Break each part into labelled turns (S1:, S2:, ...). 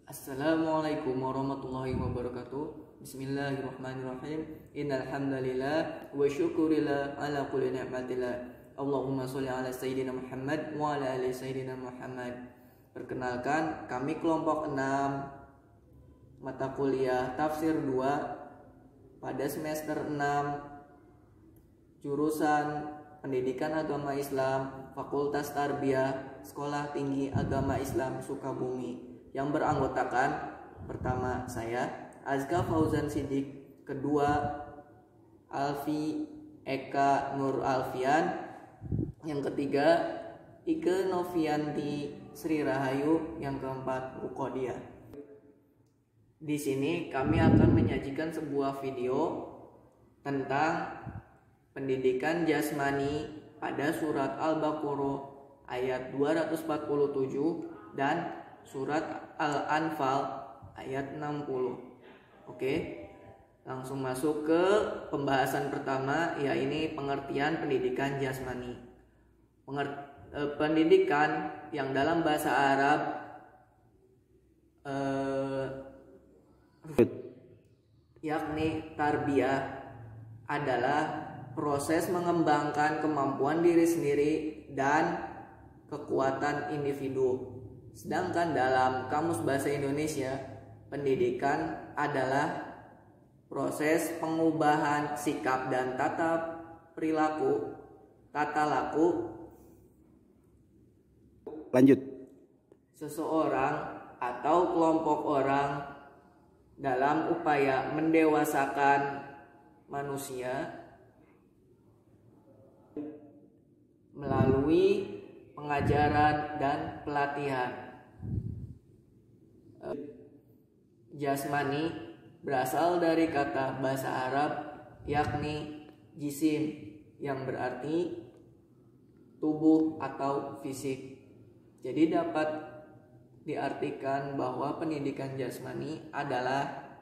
S1: Assalamualaikum warahmatullahi wabarakatuh. Bismillahirrahmanirrahim. Innal hamdalillah wa syukurillah ala kulli ni'matillah. Allahumma sholli ala sayyidina Muhammad wa ala ali sayyidina Muhammad. Perkenalkan, kami kelompok 6 mata kuliah Tafsir 2 pada semester 6 jurusan Pendidikan Agama Islam, Fakultas Tarbiyah, Sekolah Tinggi Agama Islam Sukabumi, yang beranggotakan pertama saya Azka Fauzan Sidik, kedua Alfi Eka Nur Alfian, yang ketiga Ike Novianti Sri Rahayu, yang keempat Ruqodiah. Di sini kami akan menyajikan sebuah video tentang pendidikan jasmani pada surat Al-Baqarah ayat 247 dan surat Al-Anfal ayat 60. Oke, langsung masuk ke pembahasan pertama, yaitu pengertian pendidikan jasmani. Pendidikan yang dalam bahasa Arab yakni tarbiyah adalah proses mengembangkan kemampuan diri sendiri dan kekuatan individu. Sedangkan dalam Kamus Bahasa Indonesia, pendidikan adalah proses pengubahan sikap dan tata laku
S2: lanjut
S1: seseorang atau kelompok orang dalam upaya mendewasakan manusia melalui pengajaran dan pelatihan. Jasmani berasal dari kata bahasa Arab yakni jisim, yang berarti tubuh atau fisik. Jadi dapat diartikan bahwa pendidikan jasmani adalah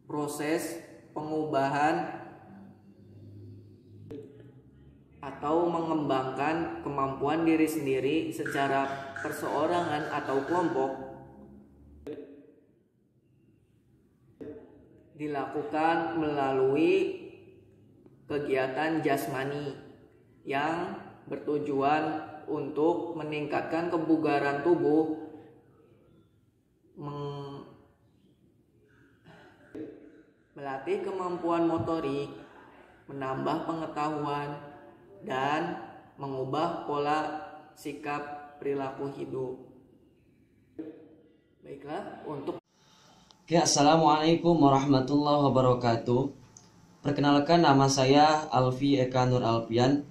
S1: proses pengubahan atau mengembangkan kemampuan diri sendiri secara perseorangan atau kelompok, dilakukan melalui kegiatan jasmani yang bertujuan untuk meningkatkan kebugaran tubuh, melatih kemampuan motorik, menambah pengetahuan, dan mengubah pola sikap perilaku hidup. Baiklah, untuk
S3: Assalamualaikum warahmatullahi wabarakatuh. Perkenalkan, nama saya Alfi Eka Nur Alfian.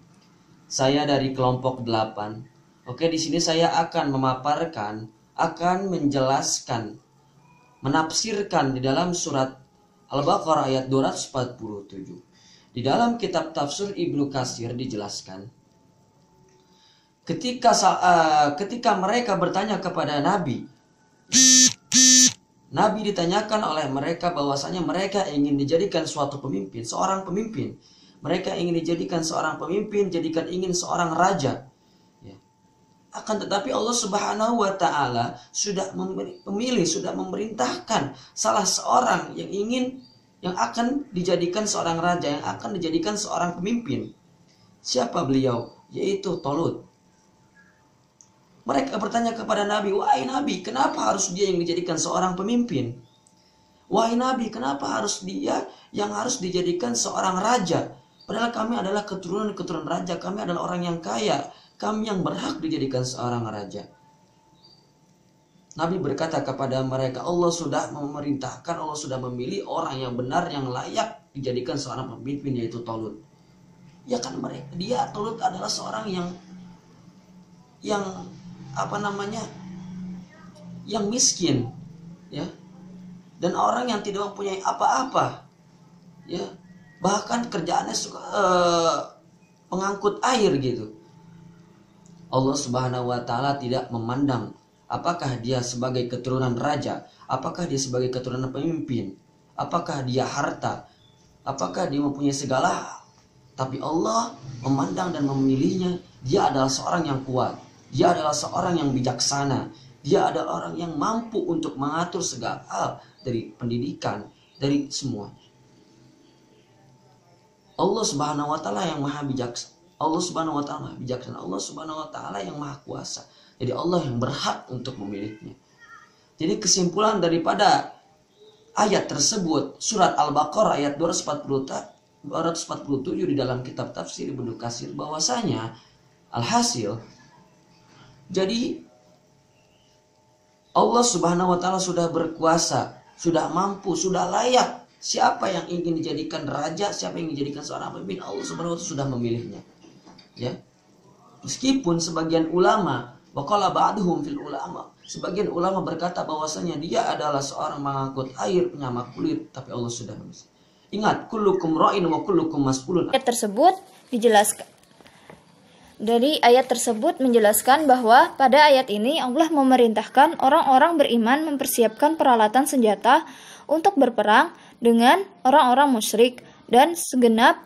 S3: Saya dari kelompok 8. Oke, di sini saya akan memaparkan, akan menjelaskan, menafsirkan di dalam surat Al-Baqarah ayat 247. Di dalam kitab tafsir Ibnu Katsir dijelaskan, ketika mereka bertanya kepada Nabi ditanyakan oleh mereka bahwasanya mereka ingin dijadikan suatu pemimpin, seorang pemimpin. Mereka ingin dijadikan seorang pemimpin, ingin seorang raja. Ya. Akan tetapi Allah Subhanahu wa Ta'ala sudah memilih, sudah memerintahkan salah seorang yang akan dijadikan seorang raja, yang akan dijadikan seorang pemimpin. Siapa beliau? Yaitu Talut. Mereka bertanya kepada Nabi, "Wahai Nabi, kenapa harus dia yang dijadikan seorang pemimpin? Wahai Nabi, kenapa harus dia yang harus dijadikan seorang raja? Padahal kami adalah keturunan raja, kami adalah orang yang kaya, kami yang berhak dijadikan seorang raja." Nabi berkata kepada mereka, Allah sudah memerintahkan, Allah sudah memilih orang yang benar, yang layak dijadikan seorang pemimpin, yaitu Talut. Ya kan, dia Talut adalah seorang yang miskin, ya, dan orang yang tidak mempunyai apa-apa, ya, bahkan kerjaannya pengangkut air gitu. Allah Subhanahu wa Ta'ala tidak memandang apakah dia sebagai keturunan raja, apakah dia sebagai keturunan pemimpin, apakah dia harta, apakah dia mempunyai segala. Tapi Allah memandang dan memilihnya, dia adalah seorang yang kuat, dia adalah seorang yang bijaksana, Dia adalah orang yang mampu untuk mengatur segala hal, dari pendidikan, dari semua. Allah Subhanahu wa taala yang maha bijaksana. Allah Subhanahu wa taala maha bijaksana. Allah Subhanahu wa taala yang maha kuasa. Jadi Allah yang berhak untuk memilihnya. Jadi kesimpulan daripada ayat tersebut, surat Al-Baqarah ayat 247 di dalam kitab tafsir Ibnu Katsir, bahwasanya alhasil, jadi Allah Subhanahu wa taala sudah berkuasa, sudah mampu, sudah layak. Siapa yang ingin dijadikan raja, siapa yang ingin dijadikan seorang pemimpin, Allah Subhanahu wa taala sudah memilihnya. Ya. Meskipun sebagian ulama, waqala ba'duhum fil ulama, sebagian ulama berkata bahwasanya dia adalah seorang mengangkut air, penyamak kulit, tapi Allah sudah memilih. Ingat, kullukum ra'in wa kullukum mas'ulun.
S2: Ayat tersebut dijelaskan. Dari ayat tersebut menjelaskan bahwa pada ayat ini Allah memerintahkan orang-orang beriman mempersiapkan peralatan senjata untuk berperang dengan orang-orang musyrik dan segenap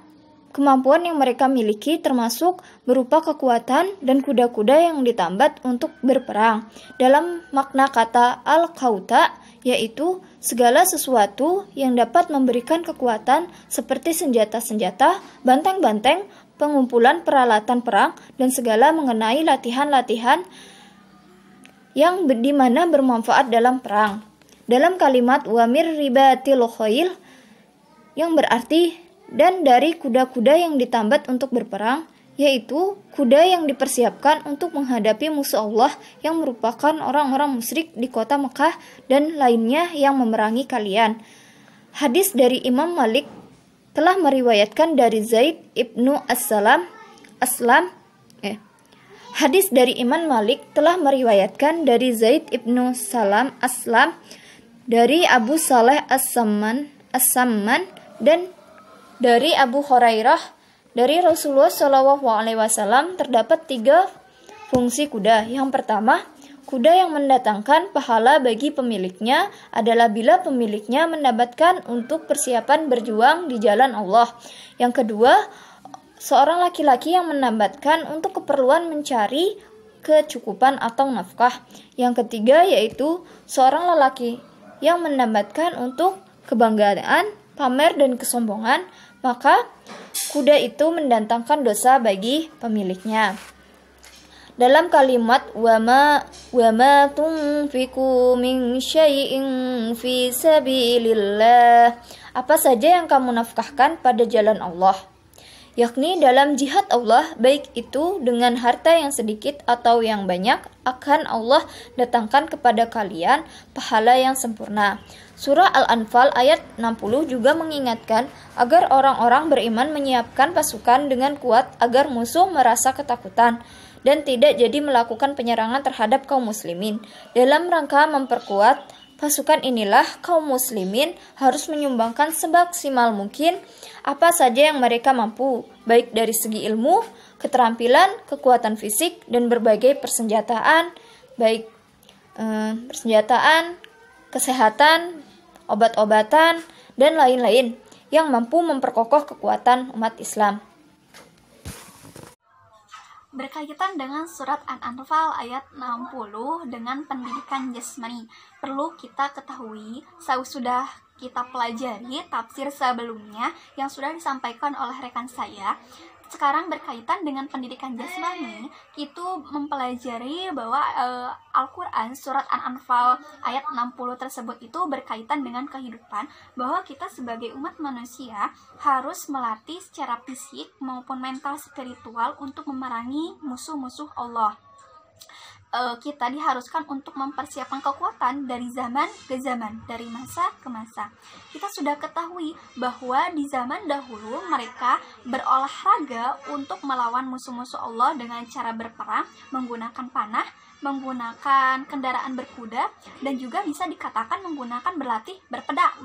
S2: kemampuan yang mereka miliki, termasuk berupa kekuatan dan kuda-kuda yang ditambat untuk berperang. Dalam makna kata al-qauta, yaitu segala sesuatu yang dapat memberikan kekuatan seperti senjata-senjata, banteng-banteng, pengumpulan peralatan perang, dan segala mengenai latihan-latihan yang dimana bermanfaat dalam perang. Dalam kalimat wamir ribatil khail, yang berarti dan dari kuda-kuda yang ditambat untuk berperang, yaitu kuda yang dipersiapkan untuk menghadapi musuh Allah yang merupakan orang-orang musyrik di kota Mekah dan lainnya yang memerangi kalian. Hadis dari Imam Malik telah meriwayatkan dari Zaid ibnu Aslam. Hadis dari Imam Malik telah meriwayatkan dari Zaid ibnu Aslam dari Abu Saleh As-Samman dan dari Abu Hurairah dari Rasulullah SAW. Terdapat 3 fungsi kuda. Yang pertama, kuda yang mendatangkan pahala bagi pemiliknya adalah bila pemiliknya mendapatkan untuk persiapan berjuang di jalan Allah. Yang kedua, seorang laki-laki yang mendapatkan untuk keperluan mencari kecukupan atau nafkah. Yang ketiga yaitu seorang lelaki yang mendapatkan untuk kebanggaan, pamer dan kesombongan, maka kuda itu mendatangkan dosa bagi pemiliknya. Dalam kalimat wama tunfiqu min syai'in fi sabilillah, apa saja yang kamu nafkahkan pada jalan Allah, yakni dalam jihad Allah, baik itu dengan harta yang sedikit atau yang banyak, akan Allah datangkan kepada kalian pahala yang sempurna. Surah Al-Anfal ayat 60 juga mengingatkan agar orang-orang beriman menyiapkan pasukan dengan kuat agar musuh merasa ketakutan dan tidak jadi melakukan penyerangan terhadap kaum muslimin. Dalam rangka memperkuat pasukan inilah kaum muslimin harus menyumbangkan semaksimal mungkin apa saja yang mereka mampu, baik dari segi ilmu, keterampilan, kekuatan fisik, dan berbagai persenjataan, baik persenjataan, kesehatan, obat-obatan, dan lain-lain yang mampu memperkokoh kekuatan umat Islam.
S4: Berkaitan dengan surat An-Anfal ayat 60 dengan pendidikan jasmani, perlu kita ketahui, sudah kita pelajari tafsir sebelumnya yang sudah disampaikan oleh rekan saya. Sekarang berkaitan dengan pendidikan jasmani, itu mempelajari bahwa Al-Quran surat An-Anfal ayat 60 tersebut itu berkaitan dengan kehidupan, bahwa kita sebagai umat manusia harus melatih secara fisik maupun mental spiritual untuk memerangi musuh-musuh Allah. Kita diharuskan untuk mempersiapkan kekuatan dari zaman ke zaman, dari masa ke masa. Kita sudah ketahui bahwa di zaman dahulu mereka berolahraga untuk melawan musuh-musuh Allah dengan cara berperang, menggunakan panah, menggunakan kendaraan berkuda, dan juga bisa dikatakan menggunakan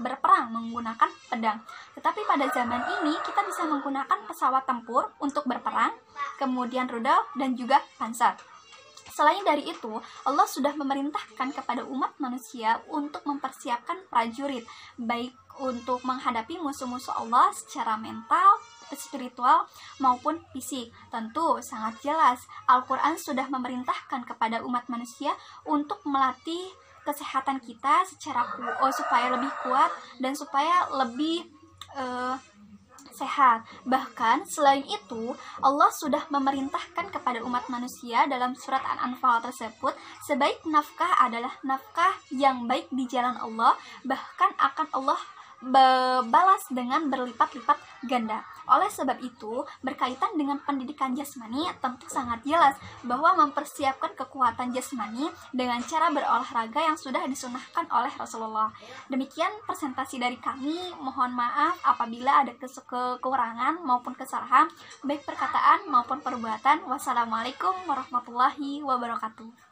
S4: berperang menggunakan pedang. Tetapi pada zaman ini kita bisa menggunakan pesawat tempur untuk berperang, kemudian rudal dan juga panser. Selain dari itu, Allah sudah memerintahkan kepada umat manusia untuk mempersiapkan prajurit, baik untuk menghadapi musuh-musuh Allah secara mental, spiritual maupun fisik. Tentu sangat jelas Al-Quran sudah memerintahkan kepada umat manusia untuk melatih kesehatan kita supaya lebih kuat dan supaya lebih sehat. Bahkan selain itu, Allah sudah memerintahkan kepada umat manusia dalam surat An-Anfal tersebut, sebaik nafkah adalah nafkah yang baik di jalan Allah, bahkan akan Allah balas dengan berlipat-lipat ganda. Oleh sebab itu, berkaitan dengan pendidikan jasmani, tentu sangat jelas bahwa mempersiapkan kekuatan jasmani dengan cara berolahraga yang sudah disunahkan oleh Rasulullah. Demikian presentasi dari kami. Mohon maaf apabila ada kekurangan maupun kesalahan, baik perkataan maupun perbuatan. Wassalamualaikum warahmatullahi wabarakatuh.